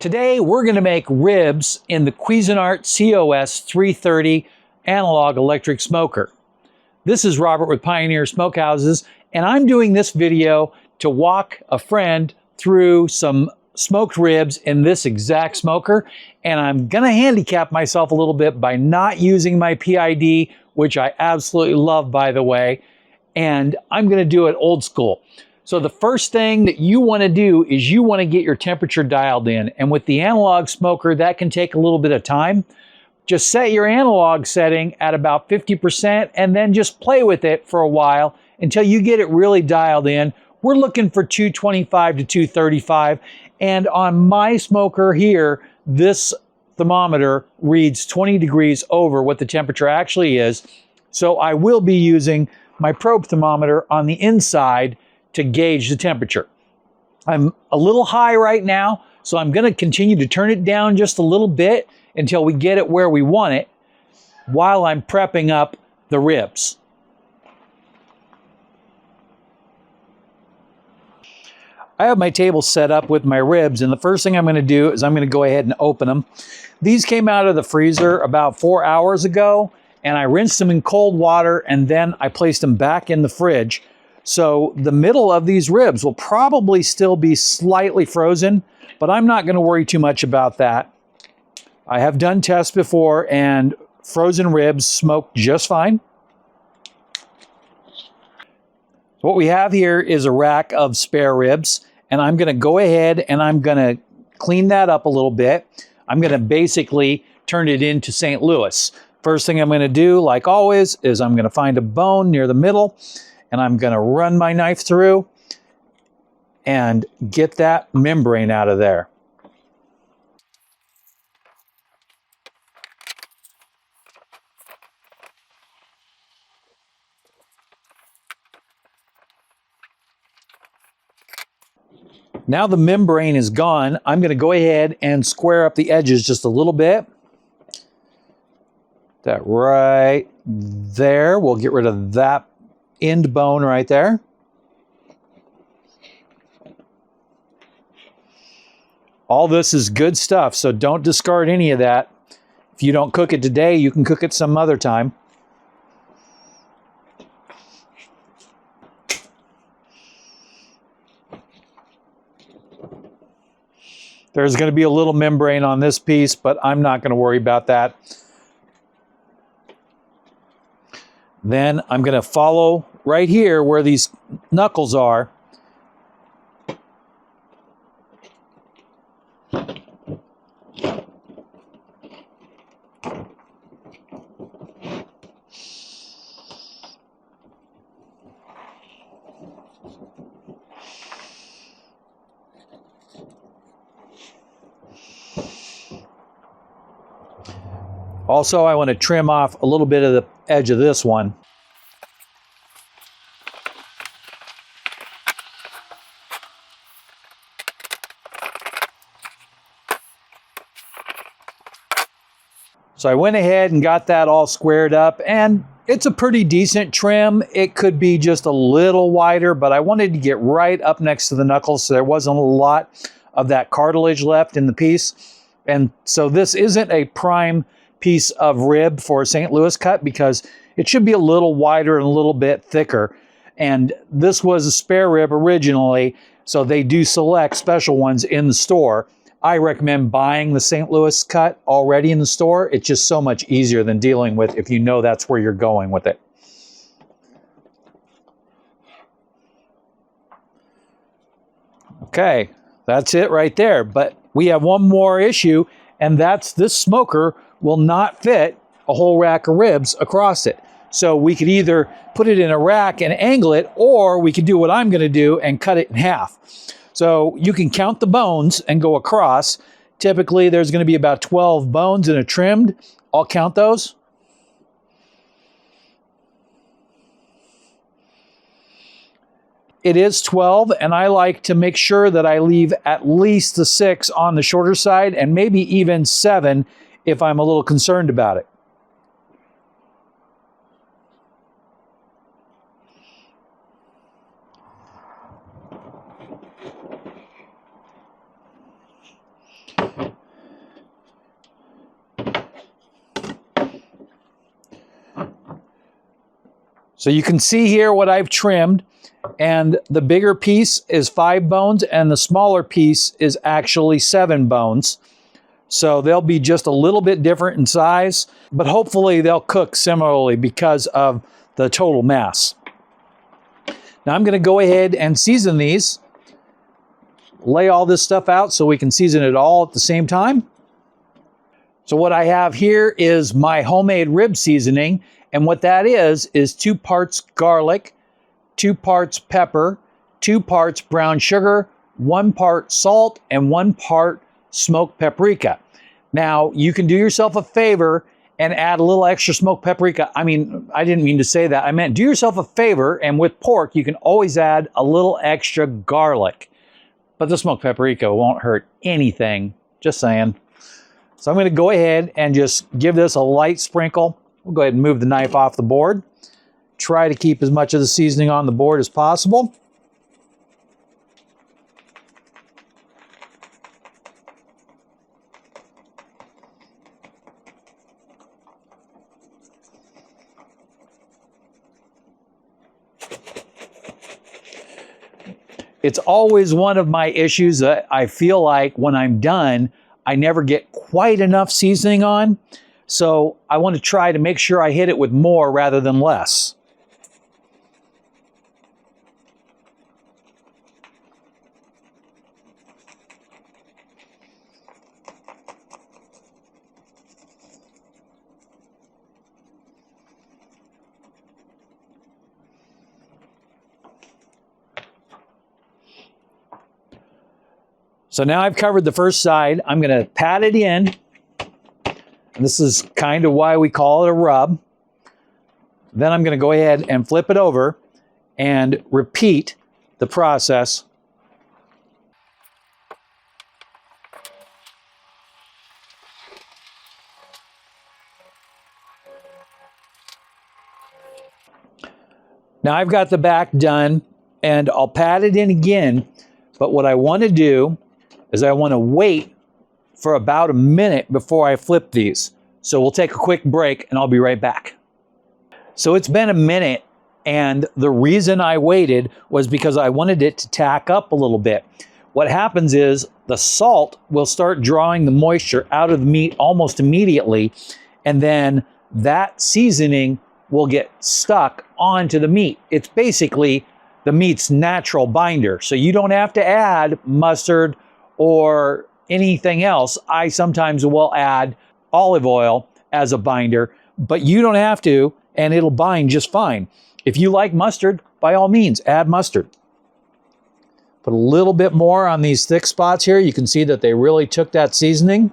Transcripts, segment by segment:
Today we're going to make ribs in the Cuisinart COS-330 analog electric smoker. This is Robert with Pioneer Smokehouses, and I'm doing this video to walk a friend through some smoked ribs in this exact smoker, and I'm going to handicap myself a little bit by not using my PID, which I absolutely love, by the way, and I'm going to do it old school. So the first thing that you want to do is you want to get your temperature dialed in. And with the analog smoker, that can take a little bit of time. Just set your analog setting at about 50% and then just play with it for a while until you get it really dialed in. We're looking for 225 to 235. And on my smoker here, this thermometer reads 20 degrees over what the temperature actually is. So I will be using my probe thermometer on the inside to gauge the temperature. I'm a little high right now, so I'm going to continue to turn it down just a little bit until we get it where we want it while I'm prepping up the ribs. I have my table set up with my ribs, and the first thing I'm going to do is I'm going to go ahead and open them. These came out of the freezer about 4 hours ago, and I rinsed them in cold water, and then I placed them back in the fridge. So the middle of these ribs will probably still be slightly frozen, but I'm not going to worry too much about that. I have done tests before, and frozen ribs smoke just fine. What we have here is a rack of spare ribs, and I'm going to go ahead and I'm going to clean that up a little bit. I'm going to basically turn it into St. Louis. First thing I'm going to do, like always, is I'm going to find a bone near the middle, and I'm going to run my knife through and get that membrane out of there. Now the membrane is gone, I'm going to go ahead and square up the edges just a little bit. That right there. We'll get rid of that end bone right there. All this is good stuff, so don't discard any of that. If you don't cook it today, you can cook it some other time. There's going to be a little membrane on this piece, but I'm not going to worry about that. Then I'm going to follow right here where these knuckles are. Also, I want to trim off a little bit of the edge of this one. So I went ahead and got that all squared up, and it's a pretty decent trim. It could be just a little wider, but I wanted to get right up next to the knuckles so there wasn't a lot of that cartilage left in the piece. And so this isn't a prime piece of rib for a St. Louis cut because it should be a little wider and a little bit thicker. And this was a spare rib originally, so they do select special ones in the store. I recommend buying the St. Louis cut already in the store. It's just so much easier than dealing with if you know that's where you're going with it. Okay, that's it right there. But we have one more issue, and that's this smoker will not fit a whole rack of ribs across it. So we could either put it in a rack and angle it, or we could do what I'm going to do and cut it in half. So you can count the bones and go across. Typically, there's going to be about 12 bones in a trimmed. I'll count those. It is 12, and I like to make sure that I leave at least the 6 on the shorter side, and maybe even 7 if I'm a little concerned about it. So you can see here what I've trimmed, and the bigger piece is 5 bones and the smaller piece is actually 7 bones. So they'll be just a little bit different in size, but hopefully they'll cook similarly because of the total mass. Now I'm going to go ahead and season these, lay all this stuff out so we can season it all at the same time. So what I have here is my homemade rib seasoning, and what that is 2 parts garlic, 2 parts pepper, 2 parts brown sugar, 1 part salt, and 1 part smoked paprika. Now, you can do yourself a favor and add a little extra smoked paprika. I mean, I didn't mean to say that. I meant do yourself a favor, and with pork, you can always add a little extra garlic. But the smoked paprika won't hurt anything, just saying. So I'm going to go ahead and just give this a light sprinkle. We'll go ahead and move the knife off the board. Try to keep as much of the seasoning on the board as possible. It's always one of my issues that I feel like when I'm done, I never get quite enough seasoning on. So I want to try to make sure I hit it with more rather than less. So now I've covered the first side. I'm going to pat it in. And this is kind of why we call it a rub. Then I'm going to go ahead and flip it over and repeat the process. Now I've got the back done, and I'll pat it in again. But what I want to do is I want to wait for about a minute before I flip these. So we'll take a quick break and I'll be right back. So it's been a minute, and the reason I waited was because I wanted it to tack up a little bit. What happens is the salt will start drawing the moisture out of the meat almost immediately, and then that seasoning will get stuck onto the meat. It's basically the meat's natural binder. So you don't have to add mustard or anything else. I sometimes will add olive oil as a binder, but you don't have to, and it'll bind just fine. If you like mustard, by all means, add mustard. Put a little bit more on these thick spots here. You can see that they really took that seasoning.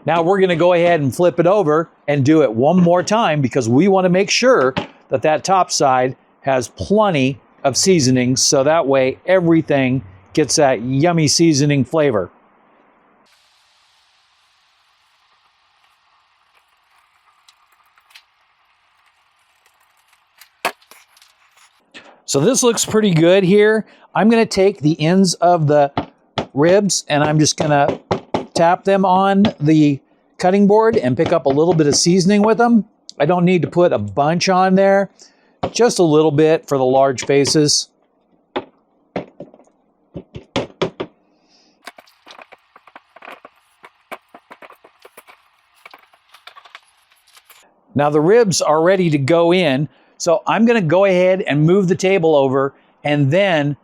Now we're going to go ahead and flip it over and do it one more time, because we want to make sure that that top side has plenty of seasoning, so that way everything gets that yummy seasoning flavor. So this looks pretty good here. I'm going to take the ends of the ribs and I'm just going to tap them on the cutting board and pick up a little bit of seasoning with them. I don't need to put a bunch on there, just a little bit for the large faces. Now the ribs are ready to go in, so I'm going to go ahead and move the table over, and then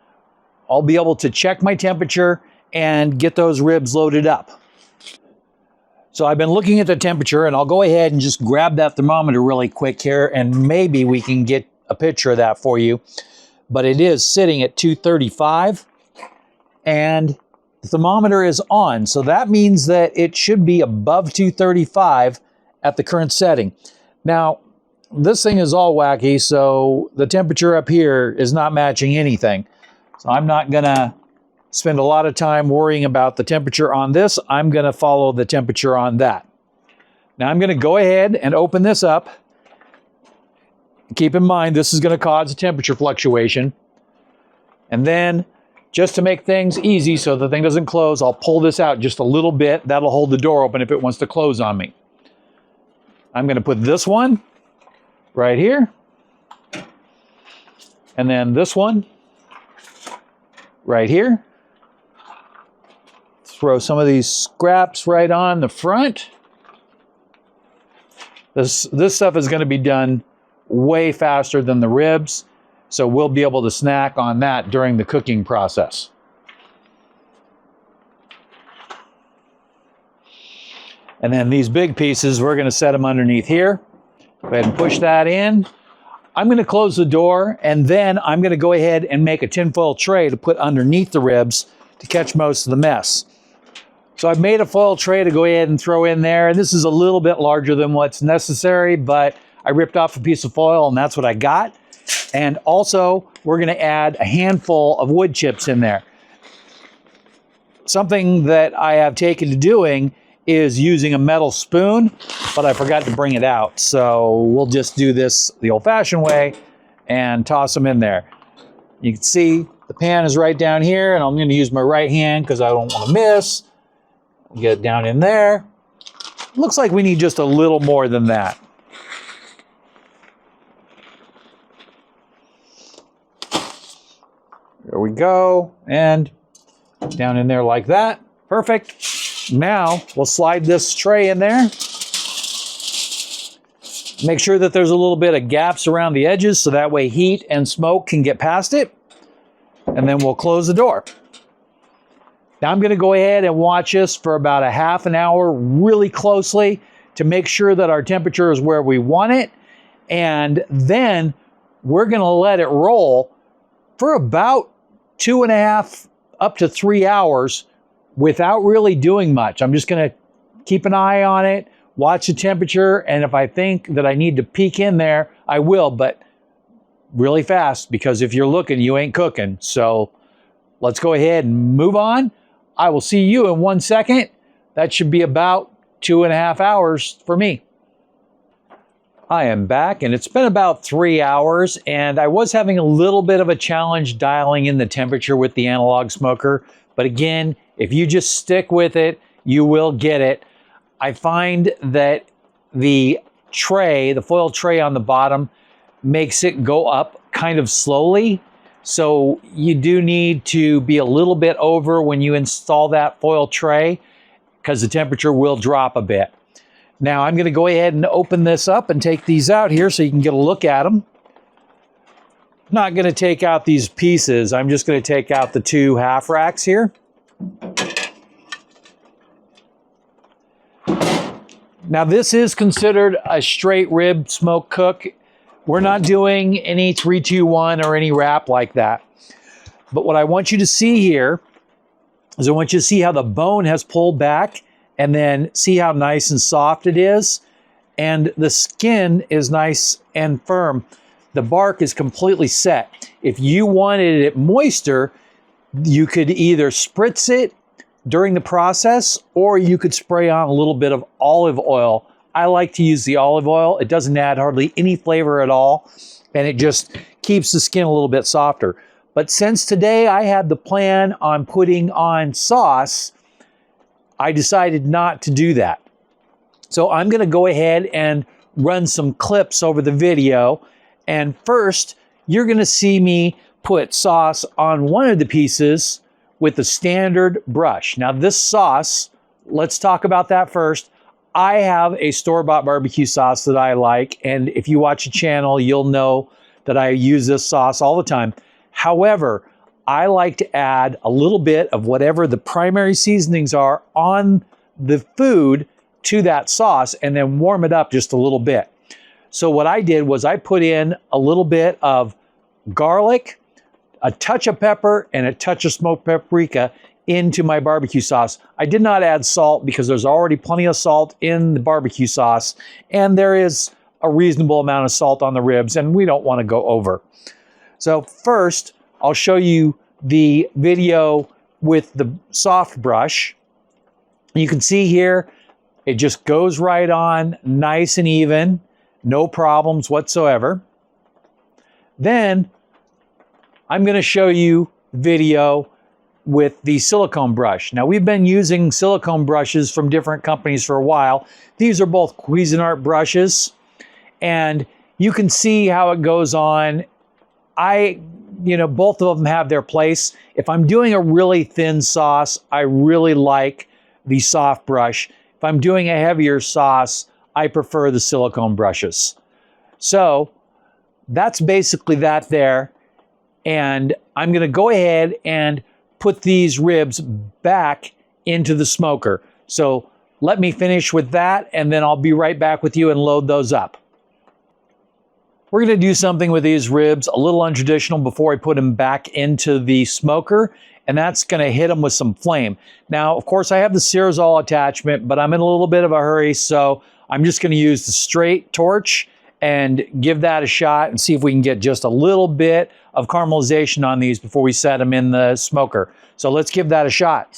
I'll be able to check my temperature and get those ribs loaded up. So I've been looking at the temperature, and I'll go ahead and just grab that thermometer really quick here, and maybe we can get a picture of that for you. But it is sitting at 235, and the thermometer is on. So that means that it should be above 235 at the current setting. Now, this thing is all wacky, so the temperature up here is not matching anything. So I'm not gonna spend a lot of time worrying about the temperature on this. I'm going to follow the temperature on that. Now I'm going to go ahead and open this up. Keep in mind, this is going to cause a temperature fluctuation. And then, just to make things easy so the thing doesn't close, I'll pull this out just a little bit. That'll hold the door open if it wants to close on me. I'm going to put this one right here. And then this one right here. Throw some of these scraps right on the front. This stuff is going to be done way faster than the ribs, so we'll be able to snack on that during the cooking process. And then these big pieces, we're going to set them underneath here. Go ahead and push that in. I'm going to close the door, and then I'm going to go ahead and make a tinfoil tray to put underneath the ribs to catch most of the mess. So I've made a foil tray to go ahead and throw in there. This is a little bit larger than what's necessary, but I ripped off a piece of foil and that's what I got. And also, we're going to add a handful of wood chips in there. Something that I have taken to doing is using a metal spoon, but I forgot to bring it out. So we'll just do this the old-fashioned way and toss them in there. You can see the pan is right down here, and I'm going to use my right hand because I don't want to miss. Get it down in there. Looks like we need just a little more than that. There we go. And down in there like that. Perfect. Now we'll slide this tray in there. Make sure that there's a little bit of gaps around the edges so that way heat and smoke can get past it. And then we'll close the door. Now I'm going to go ahead and watch this for about a half an hour really closely to make sure that our temperature is where we want it. And then we're going to let it roll for about 2.5 up to 3 hours without really doing much. I'm just going to keep an eye on it, watch the temperature, and if I think that I need to peek in there, I will, but really fast, because if you're looking, you ain't cooking. So let's go ahead and move on. I will see you in 1 second. That should be about 2.5 hours for me. I am back, and it's been about 3 hours, and I was having a little bit of a challenge dialing in the temperature with the analog smoker. But again, if you just stick with it, you will get it. I find that the tray, the foil tray on the bottom, makes it go up kind of slowly. So you do need to be a little bit over when you install that foil tray because the temperature will drop a bit. Now I'm going to go ahead and open this up and take these out here so you can get a look at them. I'm not going to take out these pieces. I'm just going to take out the 2 half racks here. Now this is considered a straight rib smoke cook. We're not doing any 3-2-1 or any wrap like that. But what I want you to see here is I want you to see how the bone has pulled back and then see how nice and soft it is. And the skin is nice and firm. The bark is completely set. If you wanted it moister, you could either spritz it during the process or you could spray on a little bit of olive oil. I like to use the olive oil. It doesn't add hardly any flavor at all, and it just keeps the skin a little bit softer. But since today I had the plan on putting on sauce, I decided not to do that. So I'm going to go ahead and run some clips over the video. And first, you're going to see me put sauce on one of the pieces with the standard brush. Now this sauce, let's talk about that first. I have a store-bought barbecue sauce that I like, and if you watch a channel, you'll know that I use this sauce all the time. However, I like to add a little bit of whatever the primary seasonings are on the food to that sauce and then warm it up just a little bit. So what I did was I put in a little bit of garlic, a touch of pepper, and a touch of smoked paprika into my barbecue sauce. I did not add salt because there's already plenty of salt in the barbecue sauce, and there is a reasonable amount of salt on the ribs, and we don't want to go over. So first, I'll show you the video with the soft brush. You can see here, it just goes right on, nice and even, no problems whatsoever. Then, I'm going to show you video with the silicone brush. Now, we've been using silicone brushes from different companies for a while. These are both Cuisinart brushes, and you can see how it goes on. Both of them have their place. If I'm doing a really thin sauce, I really like the soft brush. If I'm doing a heavier sauce, I prefer the silicone brushes. So that's basically that there. And I'm gonna go ahead and put these ribs back into the smoker. So let me finish with that, and then I'll be right back with you and load those up. We're gonna do something with these ribs a little untraditional before I put them back into the smoker, and that's gonna hit them with some flame. Now, of course, I have the Searzall attachment, but I'm in a little bit of a hurry, so I'm just gonna use the straight torch and give that a shot and see if we can get just a little bit of caramelization on these before we set them in the smoker. So let's give that a shot.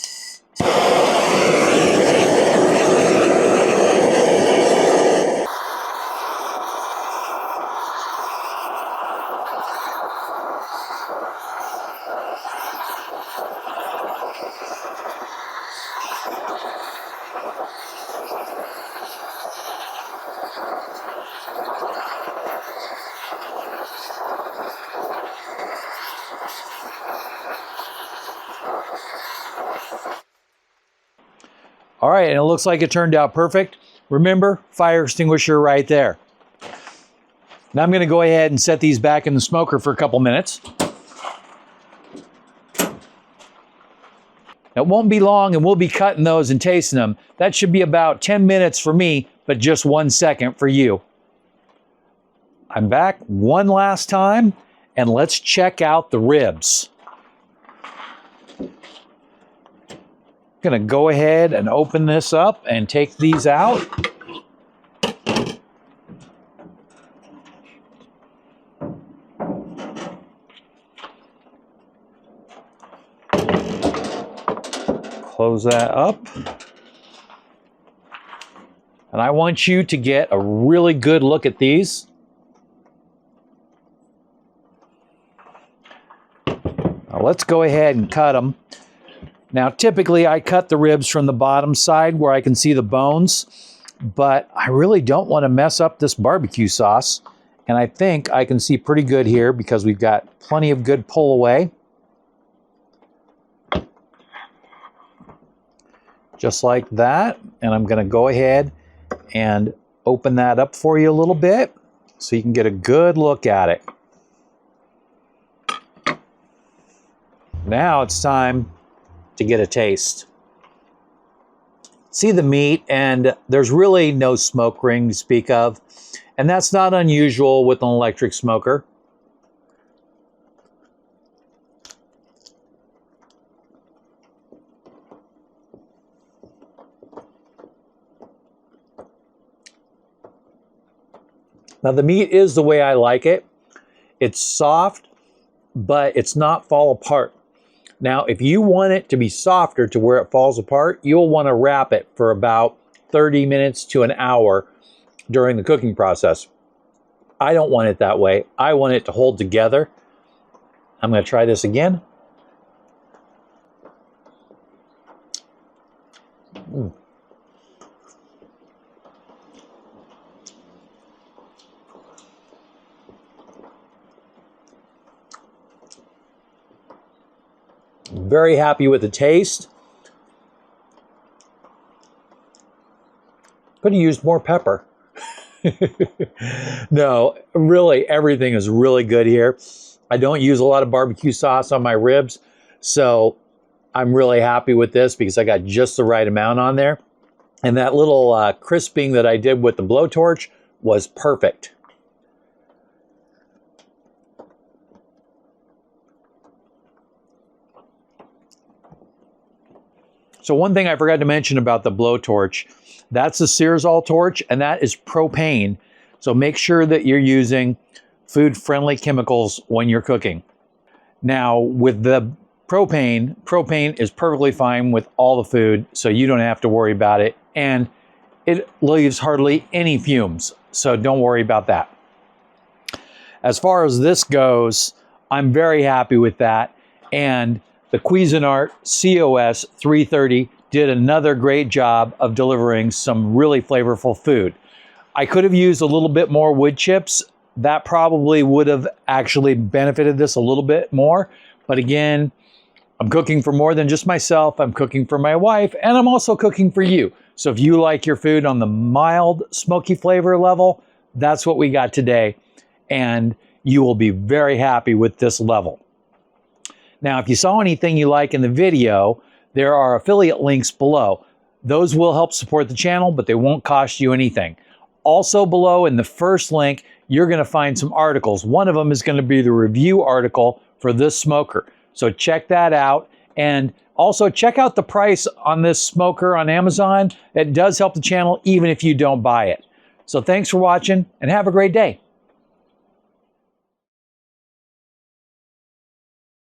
All right, and it looks like it turned out perfect. Remember, fire extinguisher right there. Now I'm gonna go ahead and set these back in the smoker for a couple minutes. It won't be long, and we'll be cutting those and tasting them. That should be about 10 minutes for me, but just 1 second for you. I'm back one last time, and let's check out the ribs. Gonna go ahead and open this up and take these out. Close that up. And I want you to get a really good look at these. Now let's go ahead and cut them. Now, typically I cut the ribs from the bottom side where I can see the bones, but I really don't want to mess up this barbecue sauce. And I think I can see pretty good here because we've got plenty of good pull away. Just like that. And I'm going to go ahead and open that up for you a little bit so you can get a good look at it. Now it's time to get a taste. See the meat, and there's really no smoke ring to speak of, and that's not unusual with an electric smoker. Now the meat is the way I like it. It's soft, but it's not fall apart. Now, if you want it to be softer to where it falls apart, you'll want to wrap it for about 30 minutes to an hour during the cooking process. I don't want it that way. I want it to hold together. I'm going to try this again. Very happy with the taste. Could have used more pepper. No, really, everything is really good here. I don't use a lot of barbecue sauce on my ribs, so I'm really happy with this because I got just the right amount on there. And that little crisping that I did with the blowtorch was perfect. So one thing I forgot to mention about the blowtorch, that's a Searzall torch, and that is propane. So make sure that you're using food-friendly chemicals when you're cooking. Now, with the propane is perfectly fine with all the food, so you don't have to worry about it. And it leaves hardly any fumes, so don't worry about that. As far as this goes, I'm very happy with that. And the Cuisinart COS-330 did another great job of delivering some really flavorful food. I could have used a little bit more wood chips. That probably would have actually benefited this a little bit more. But again, I'm cooking for more than just myself. I'm cooking for my wife, and I'm also cooking for you. So if you like your food on the mild smoky flavor level, that's what we got today. And you will be very happy with this level. Now, if you saw anything you like in the video, there are affiliate links below. Those will help support the channel, but they won't cost you anything. Also below in the first link, you're going to find some articles. One of them is going to be the review article for this smoker. So check that out. And also check out the price on this smoker on Amazon. It does help the channel even if you don't buy it. So thanks for watching and have a great day.